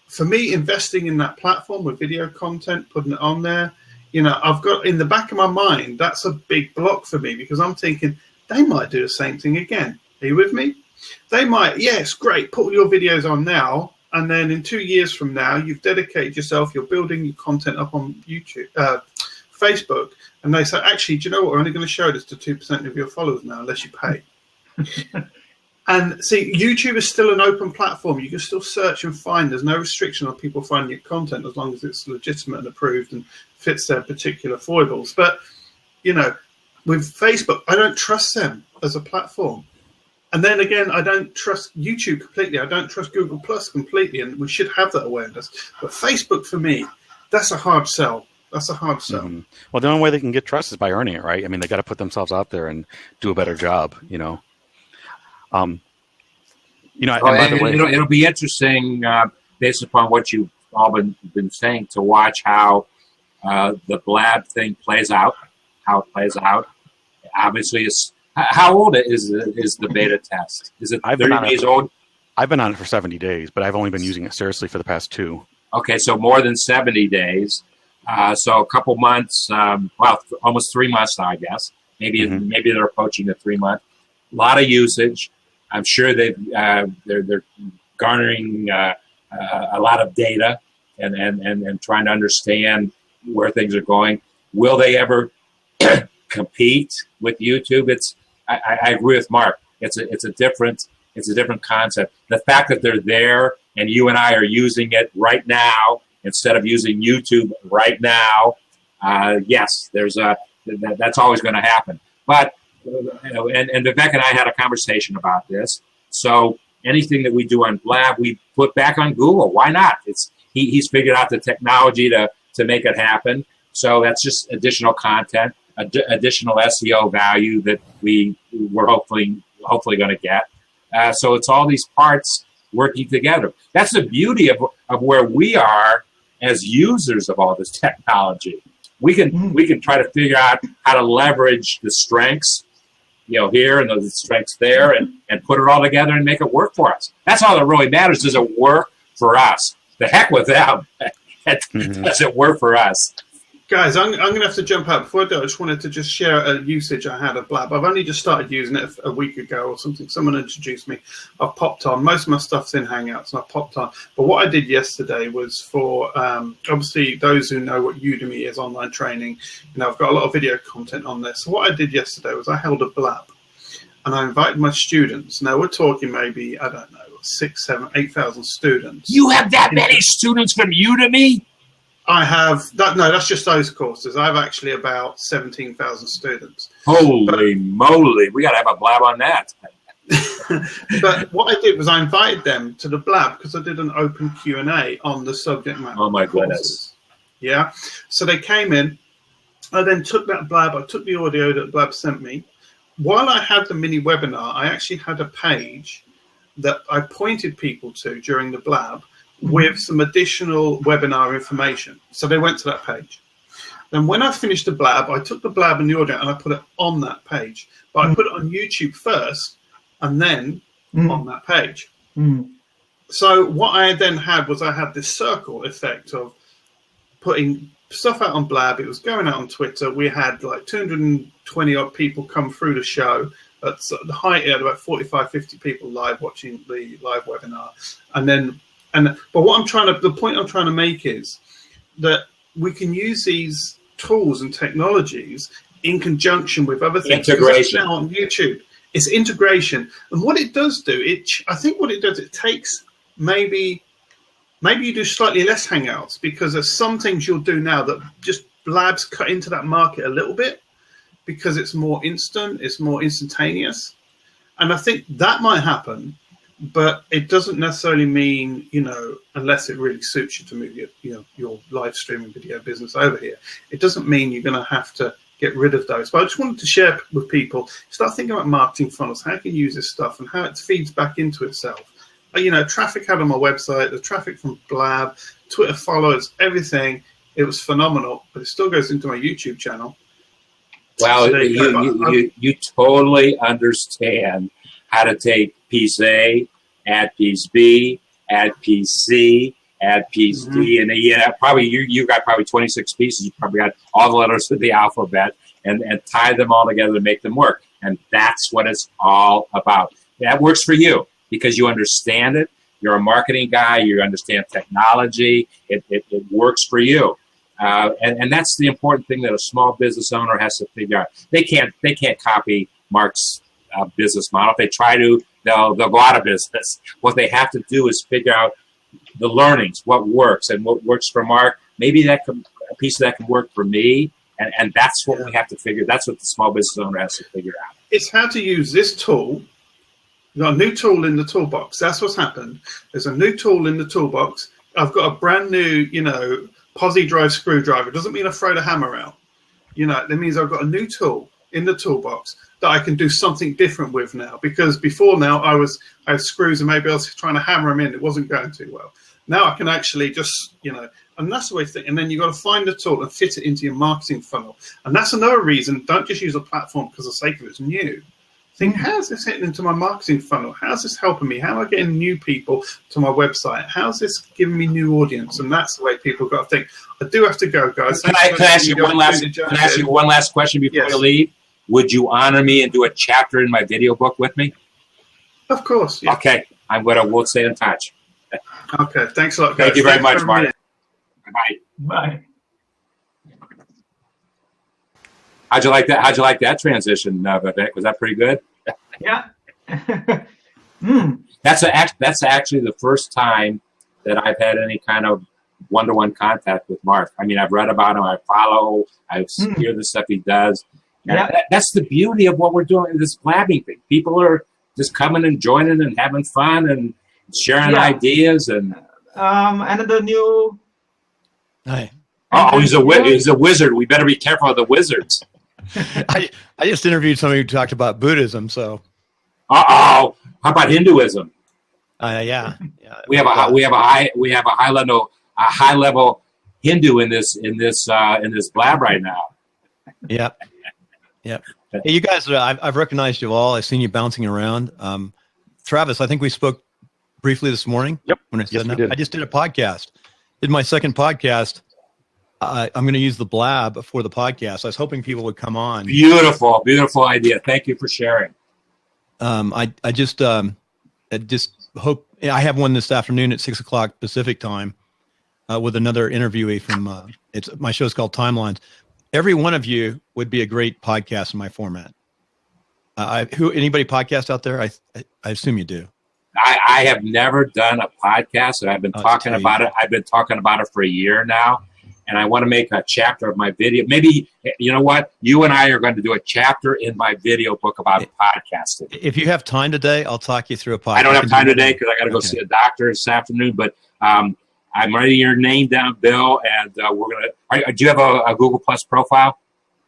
for me, investing in that platform with video content, putting it on there, I've got in the back of my mind, that's a big block for me, because I'm thinking, they might do the same thing again. Are you with me? They might, yes, great, put all your videos on now, and then in 2 years from now, you've dedicated yourself, you're building your content up on YouTube, Facebook, and they say, actually, do you know what? We're only going to show this to 2% of your followers now, unless you pay. And see, YouTube is still an open platform. You can still search and find. There's no restriction on people finding your content as long as it's legitimate and approved and fits their particular foibles. But, with Facebook, I don't trust them as a platform. And then again, I don't trust YouTube completely. I don't trust Google Plus completely, and we should have that awareness. But Facebook, for me, that's a hard sell. That's a hard sell. Mm-hmm. Well, the only way they can get trust is by earning it, right? I mean, they got to put themselves out there and do a better job, By the way, it'll be interesting, based upon what you've all been saying, to watch how the BLAB thing plays out. How it plays out. Obviously, how old is the beta test? Is it 30 days old? I've been on it for 70 days, but I've only been using it seriously for the past 2. Okay, so more than 70 days. So a couple months, almost 3 months now, I guess. Maybe they're approaching the 3 month. A lot of usage. I'm sure they're garnering a lot of data and trying to understand where things are going. Will they ever compete with YouTube? I agree with Mark. It's a different concept. The fact that they're there and you and I are using it right now instead of using YouTube right now, yes, that's always going to happen. But and Vivek and I had a conversation about this. So anything that we do on BLAB, we put back on Google. Why not? He's figured out the technology to make it happen. So that's just additional content, additional SEO value that we're hopefully going to get. So it's all these parts working together. That's the beauty of where we are as users of all this technology. We can try to figure out how to leverage the strengths, here and the strengths there, and put it all together and make it work for us. That's all that really matters. Does it work for us? The heck with them. Does it work for us? Guys, I'm going to have to jump out. Before I do, I just wanted to just share a usage I had of BLAB. I've only just started using it a week ago or something. Someone introduced me. I've popped on. Most of my stuff's in Hangouts, and I popped on. But what I did yesterday was for, obviously, those who know what Udemy is, online training. I've got a lot of video content on this. So what I did yesterday was I held a BLAB, and I invited my students. Now, we're talking maybe, I don't know, 6, 7, 8,000 students. You have that many students from Udemy? I have that. No, that's just those courses. I have actually about 17,000 students. Holy moly! We got to have a BLAB on that. But what I did was I invited them to the BLAB because I did an open Q&A on the subject matter. Oh my courses. goodness! Yeah. So they came in. I then took that BLAB. I took the audio that BLAB sent me. While I had the mini webinar, I actually had a page that I pointed people to during the BLAB with some additional webinar information. So they went to that page. Then when I finished the BLAB, I took the BLAB and the audio and I put it on that page. But I put it on YouTube first, and then on that page. So what I then had was I had this circle effect of putting stuff out on Blab. It was going out on Twitter. We had like 220 odd people come through the show. At the height, it had about 45, 50 people live watching the live webinar. But the point I'm trying to make is that we can use these tools and technologies in conjunction with other things. Integration. Now on YouTube, it's integration. And what it does do, I think what it does, it takes maybe you do slightly less Hangouts, because there's some things you'll do now that just Blab's cut into that market a little bit, because it's more instant, it's more instantaneous. And I think that might happen, but it doesn't necessarily mean, unless it really suits you to move your live streaming video business over here, it doesn't mean you're going to have to get rid of those. But I just wanted to share with people, start thinking about marketing funnels, how you can use this stuff and how it feeds back into itself. Traffic out on my website, the traffic from Blab, Twitter followers, everything, it was phenomenal, but it still goes into my YouTube channel. Well, you totally understand how to take piece A, add piece B, add piece C, add piece D, and probably you got probably 26 pieces. You probably got all the letters of the alphabet, and tie them all together to make them work. And that's what it's all about. That works for you because you understand it. You're a marketing guy. You understand technology. It works for you. And that's the important thing that a small business owner has to figure out. They can't copy Mark's business model. If they try to, they'll go out of business. What they have to do is figure out the learnings, what works, and what works for Mark. Maybe a piece of that can work for me, and that's what we have to figure. That's what the small business owner has to figure out. It's how to use this tool. We've got a new tool in the toolbox. That's what's happened. There's a new tool in the toolbox. I've got a brand new, Posi drive screwdriver. It doesn't mean I throw the hammer out. That means I've got a new tool in the toolbox that I can do something different with now. Because before now, I had screws and maybe I was trying to hammer them in. It wasn't going too well. Now I can actually just, and that's the way to think. And then you've got to find the tool and fit it into your marketing funnel. And that's another reason. Don't just use a platform because the sake of it's new. Think, how's this hitting into my marketing funnel? How's this helping me? How am I getting new people to my website? How's this giving me new audience? And that's the way people got to think. I do have to go, guys. Can I ask you one last question before you leave? Would you honor me and do a chapter in my video book with me? Of course. Yeah. Okay. We'll stay in touch. Okay. Thanks a lot, guys. Thank you very much, Mark. Bye. Bye. How'd you like that transition, Vivek? Was that pretty good? Yeah. That's actually the first time that I've had any kind of one-to-one contact with Mark. I mean, I've read about him, I follow, I hear the stuff he does. That's the beauty of what we're doing, this blabbing thing. People are just coming and joining and having fun and sharing ideas. And another new. Hi. Oh, he's a wizard. We better be careful of the wizards. I just interviewed somebody who talked about Buddhism. So. How about Hinduism? Yeah. We have a high level Hindu in this blab right now. Yep. Hey, you guys, I've recognized you all. I've seen you bouncing around. Travis, I think we spoke briefly this morning. Yep. When I said we did. I just did a podcast. Did my second podcast. I'm going to use the blab for the podcast. I was hoping people would come on. Beautiful idea. Thank you for sharing. I just hope I have one this afternoon at 6:00 Pacific time with another interviewee from my show's called Timelines. Every one of you would be a great podcast in my format. Anybody podcast out there? I assume you do. I have never done a podcast, and I've been talking about it. I've been talking about it for a year now. And I want to make a chapter of my video. Maybe, you know what? You and I are going to do a chapter in my video book about podcasting. If you have time today, I'll talk you through a podcast. I don't have time today because I got to go see a doctor this afternoon. But I'm writing your name down, Bill, and we're going to. Do you have a Google Plus profile?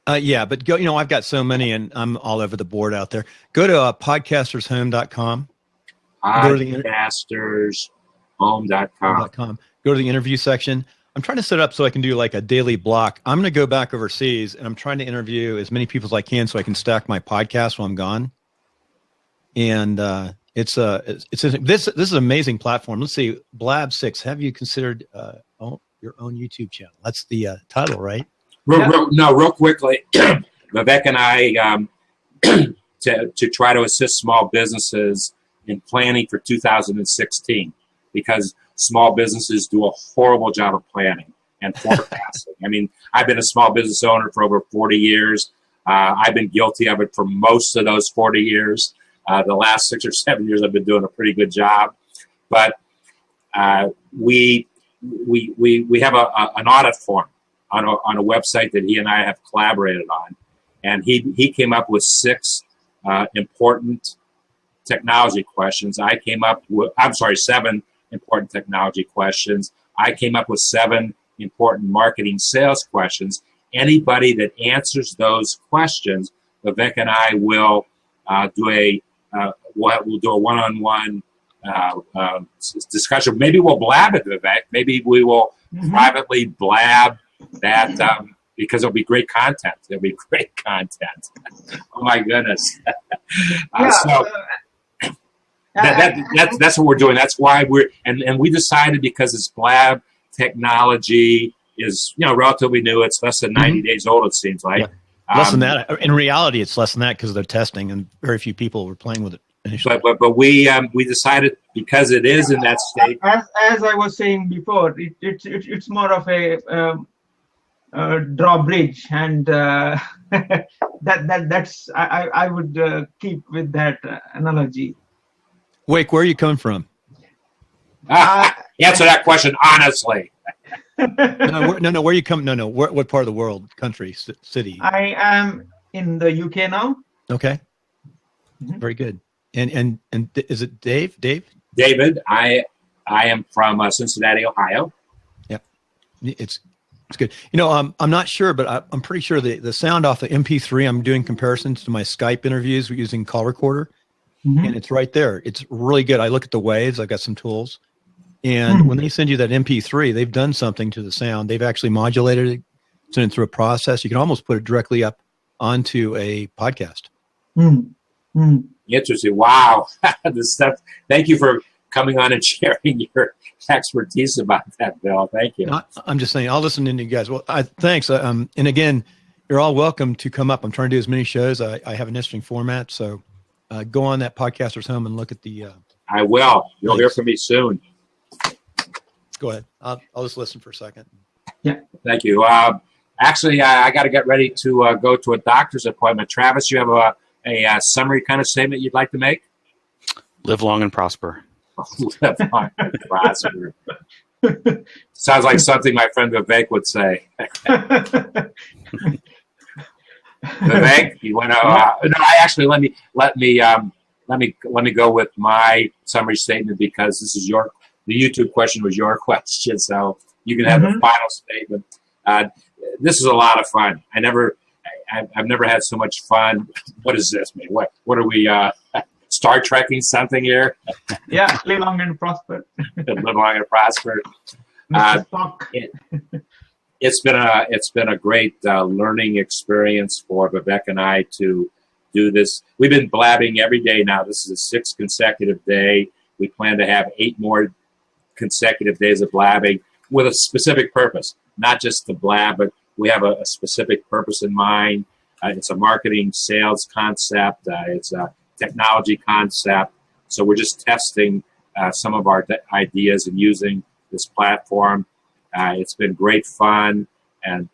Yeah, but go. I've got so many, and I'm all over the board out there. Go to podcastershome.com. Podcastershome.com. Go to the interview section. I'm trying to set up so I can do like a daily block. I'm going to go back overseas, and I'm trying to interview as many people as I can so I can stack my podcast while I'm gone. And It's this is an amazing platform. Let's see, BLAB 6. Have you considered your own YouTube channel? That's the title, right? Real quickly, Vivek and I to try to assist small businesses in planning for 2016, because small businesses do a horrible job of planning and forecasting. I mean, I've been a small business owner for over 40 years. I've been guilty of it for most of those 40 years. The last 6 or 7 years, I've been doing a pretty good job. But we have an audit form on a website that he and I have collaborated on, and he came up with 6 important technology questions. I came up with 7 important technology questions. I came up with 7 important marketing sales questions. Anybody that answers those questions, Vivek and I will we'll do a one-on-one discussion. Maybe we'll blab it, Vivek. Maybe we will privately blab that because it'll be great content. It'll be great content. Oh my goodness! That's what we're doing. That's why and we decided, because it's BLAB technology is relatively new. It's less than 90 days old. It seems like less than that. In reality, it's less than that because they're testing and very few people were playing with it initially. But we decided, because it is in that state. As I was saying before, it's more of a drawbridge, and that's I would keep with that analogy. Wake, where are you coming from? Answer that question honestly. No. Where are you coming? No. What part of the world, country, city? I am in the UK now. Okay. Very good. And is it Dave? David, I am from Cincinnati, Ohio. Yep. It's good. I'm not sure, but I'm pretty sure the sound off the MP3, I'm doing comparisons to my Skype interviews using call recorder, and it's right there. It's really good. I look at the waves. I've got some tools. And when they send you that MP3, they've done something to the sound. They've actually modulated it, sent it through a process. You can almost put it directly up onto a podcast. Interesting. Wow. This stuff. Thank you for coming on and sharing your expertise about that, Bill. Thank you. I'm just saying, I'll listen to you guys. Well, thanks. And again, you're all welcome to come up. I'm trying to do as many shows. I have an interesting format. So go on that Podcaster's Home and look at the. I will. You'll hear from me soon. Go ahead. I'll just listen for a second. Yeah. Thank you. Actually, I got to get ready to go to a doctor's appointment. Travis, you have a summary kind of statement you'd like to make? Live long and prosper. Live long and prosper. Sounds like something my friend Vivek would say. Vivek, you want to? No, actually, let me go with my summary statement, because this is the YouTube question was your question, so you can have the final statement. This is a lot of fun. I've never had so much fun. What is this, man? What are we Star Trekking something here? Yeah, live long and prosper. Live long and prosper. It's been a great learning experience for Vivek and I to do this. We've been blabbing every day now. This is the 6th consecutive day. We plan to have 8 more consecutive days of blabbing with a specific purpose, not just to blab, but we have a specific purpose in mind. It's a marketing sales concept. It's a technology concept. So we're just testing some of our ideas and using this platform. It's been great fun and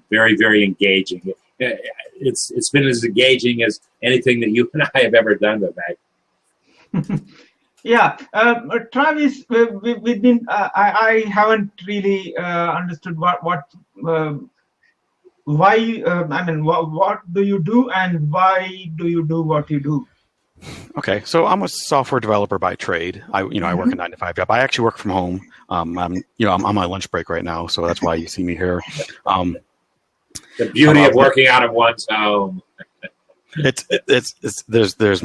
very, very engaging. It's been as engaging as anything that you and I have ever done, Vivek. Yeah, Travis, we've been. I haven't really understood why. What do you do, and why do you do what you do? Okay, so I'm a software developer by trade. I work a 9-to-5 job. I actually work from home. I'm on my lunch break right now, so that's why you see me here. The beauty of working out of one's home. There's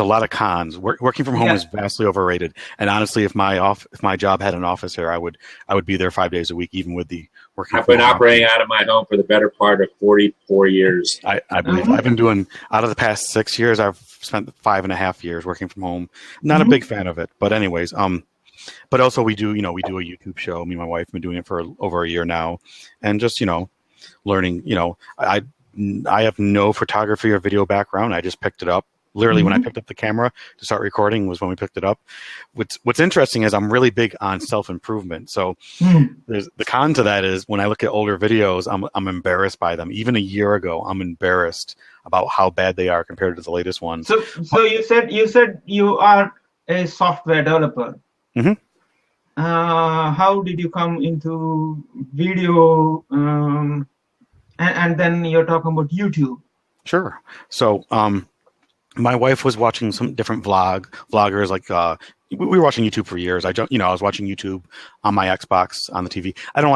a lot of cons. Working from home is vastly overrated. And honestly, if my job had an office here, I would be there 5 days a week, even with the working. I've been operating out of my home for the better part of 44 years. I believe I've been doing, out of the past 6 years, I've spent 5.5 years working from home. Not a big fan of it, but anyways, but also we do a YouTube show. Me and my wife have been doing it for over a year now, and just learning. I have no photography or video background. I just picked it up. Literally, when I picked up the camera to start recording was when we picked it up. What's interesting is I'm really big on self-improvement. So there's the con to that is when I look at older videos, I'm embarrassed by them. Even a year ago, I'm embarrassed about how bad they are compared to the latest ones. So you said you are a software developer. Mm-hmm. How did you come into video? And then you're talking about YouTube. Sure. So, my wife was watching some different vloggers, like we were watching YouTube for years. I was watching YouTube on my Xbox on the TV. I don't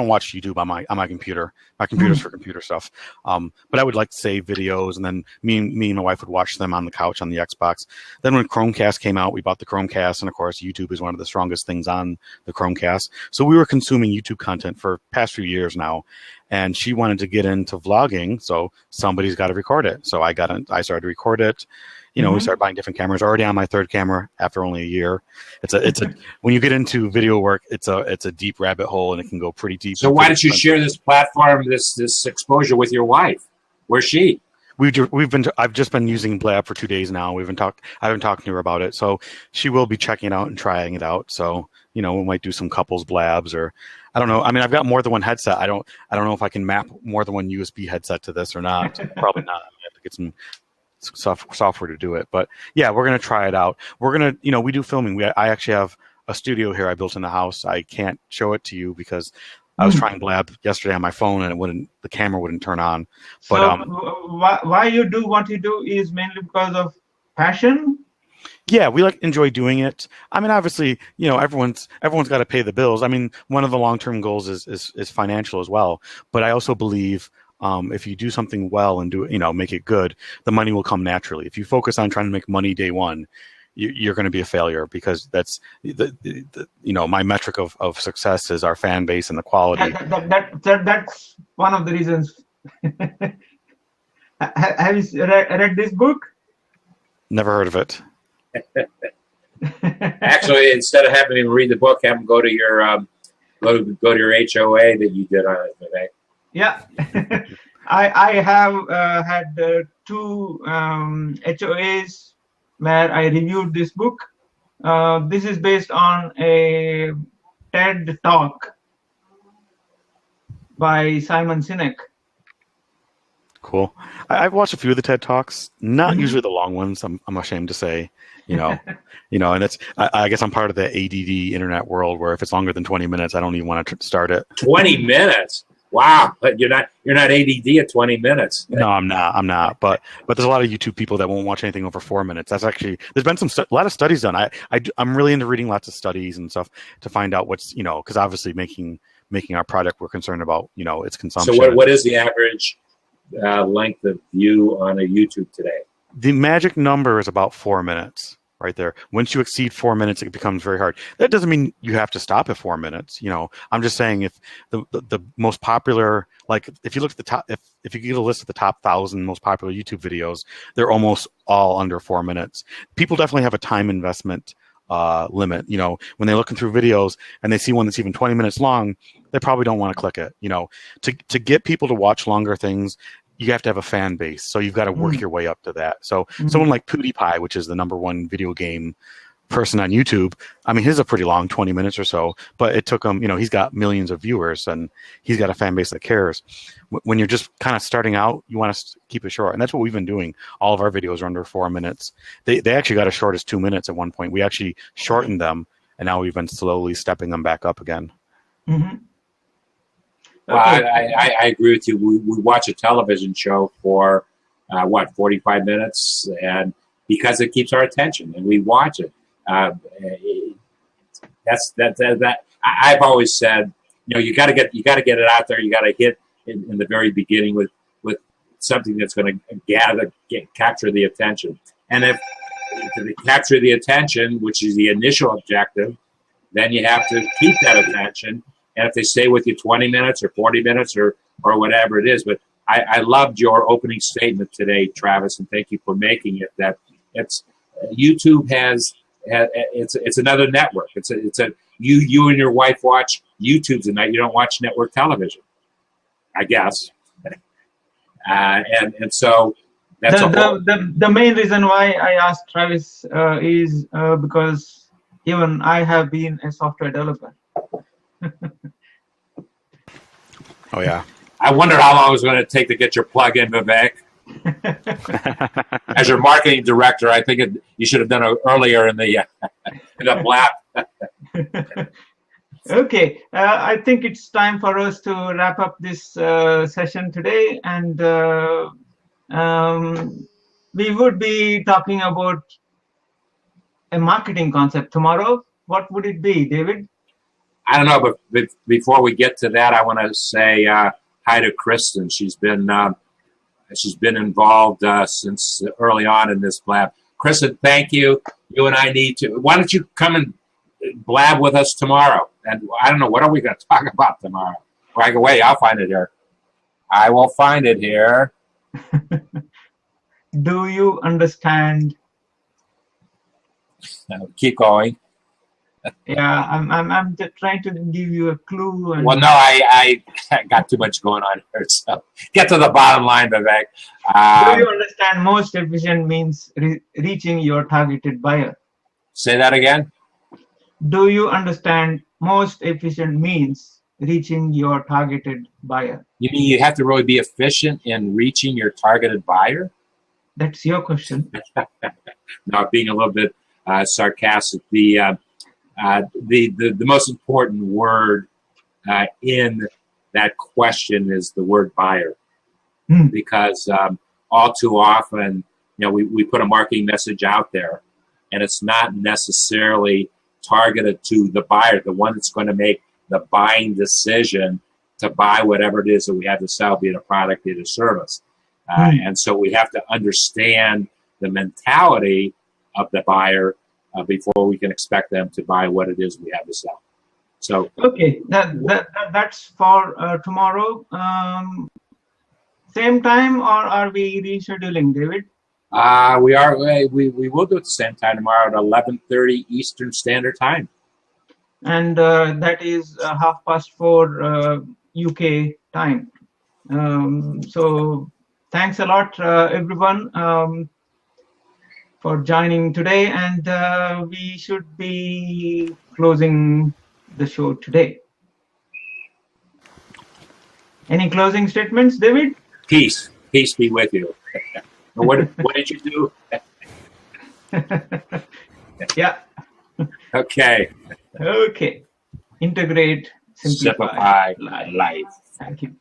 watch YouTube on my computer. My computer's for computer stuff. But I would like to save videos, and then me and my wife would watch them on the couch on the Xbox. Then when Chromecast came out, we bought the Chromecast, and of course YouTube is one of the strongest things on the Chromecast. So we were consuming YouTube content for past few years now. And she wanted to get into vlogging, so somebody's got to record it. So I started to record it. We started buying different cameras. Already on my third camera after only a year. It's a when you get into video work, it's a deep rabbit hole, and it can go pretty deep. So why don't you share this platform, this exposure with your wife? Where's she? I've just been using BLAB for 2 days now. I've been talking to her about it, so she will be checking it out and trying it out. So we might do some couples BLABs, or I don't know. I mean, I've got more than one headset. I don't know if I can map more than one USB headset to this or not. Probably not. I have to get some software to do it. But yeah, we're gonna try it out. We're gonna, we do filming. I actually have a studio here I built in the house. I can't show it to you because I was trying BLAB yesterday on my phone, and the camera wouldn't turn on. But why you do what you do is mainly because of passion. Yeah, we enjoy doing it. I mean, obviously, everyone's got to pay the bills. I mean, one of the long-term goals is financial as well. But I also believe if you do something well and make it good, the money will come naturally. If you focus on trying to make money day one, you're going to be a failure, because that's my metric of success is our fan base and the quality. That's one of the reasons. Have you read this book? Never heard of it. Actually, instead of having him read the book, have him go to your go to your HOA that you did on it today. Yeah, I have had 2 HOAs where I reviewed this book. This is based on a TED talk by Simon Sinek. Cool. I've watched a few of the TED Talks, not usually the long ones. I'm ashamed to say, and it's, I guess I'm part of the ADD internet world where if it's longer than 20 minutes, I don't even want to start it. 20 minutes. Wow. But you're not ADD at 20 minutes. No, I'm not. But there's a lot of YouTube people that won't watch anything over 4 minutes. That's actually, there's been a lot of studies done. I'm really into reading lots of studies and stuff to find out what's, because obviously making our product, we're concerned about, its consumption. So what is the average length of view on a YouTube today? The magic number is about 4 minutes right there. Once you exceed 4 minutes, it becomes very hard. That doesn't mean you have to stop at 4 minutes. I'm just saying if the most popular, like if you look at the top, if you get a list of the top 1,000 most popular YouTube videos, they're almost all under 4 minutes. People definitely have a time investment limit. When they're looking through videos and they see one that's even 20 minutes long, they probably don't want to click it. To get people to watch longer things, you have to have a fan base. So you've got to work your way up to that. So someone like PewDiePie, which is the #1 video game person on YouTube, I mean, his is a pretty long 20 minutes or so, but it took him, he's got millions of viewers and he's got a fan base that cares. When you're just kind of starting out, you want to keep it short. And that's what we've been doing. All of our videos are under 4 minutes. They actually got as short as 2 minutes at one point. We actually shortened them, and now we've been slowly stepping them back up again. Mm-hmm. Well, I agree with you. We watch a television show for 45 minutes, and because it keeps our attention, and we watch it. That I've always said, you got to get it out there. You got to hit in the very beginning with something that's going to capture the attention. And if they capture the attention, which is the initial objective, then you have to keep that attention. And if they stay with you 20 minutes or 40 minutes or whatever it is. But I loved your opening statement today, Travis, and thank you for making it. That it's YouTube it's another network. It's a you and your wife watch YouTube tonight. You don't watch network television, I guess. And so that's the main reason why I asked Travis is because even I have been a software developer. Oh yeah. I wondered how long it was going to take to get your plug in, Vivek. As your marketing director, I think you should have done it earlier in the BLAB. Okay, I think it's time for us to wrap up this session today, and we would be talking about a marketing concept tomorrow. What would it be, David? I don't know, but before we get to that, I want to say hi to Kristen. She's been involved since early on in this BLAB. Kristen, thank you. You and I need to. Why don't you come and BLAB with us tomorrow? And I don't know, what are we going to talk about tomorrow? Wait, I'll find it here. I will find it here. Do you understand? Keep going. Yeah, I'm just trying to give you a clue. And well, no, I got too much going on here. So get to the bottom line, Vivek. Do you understand most efficient means reaching your targeted buyer? Say that again. Do you understand most efficient means reaching your targeted buyer? You mean you have to really be efficient in reaching your targeted buyer? That's your question. No, being a little bit sarcastic. The most important word in that question is the word buyer, because all too often, we put a marketing message out there, and it's not necessarily targeted to the buyer, the one that's going to make the buying decision to buy whatever it is that we have to sell, be it a product, be it a service. And so we have to understand the mentality of the buyer before we can expect them to buy what it is we have to sell. So okay, that's for tomorrow. Same time, or are we rescheduling, David? We will do it at the same time tomorrow at 11:30 Eastern Standard Time. And that is 4:30 UK time. So thanks a lot, everyone, for joining today, and we should be closing the show today. Any closing statements, David? Peace be with you. What did you do? Yeah. Okay. Okay. Integrate, simplify life. Thank you.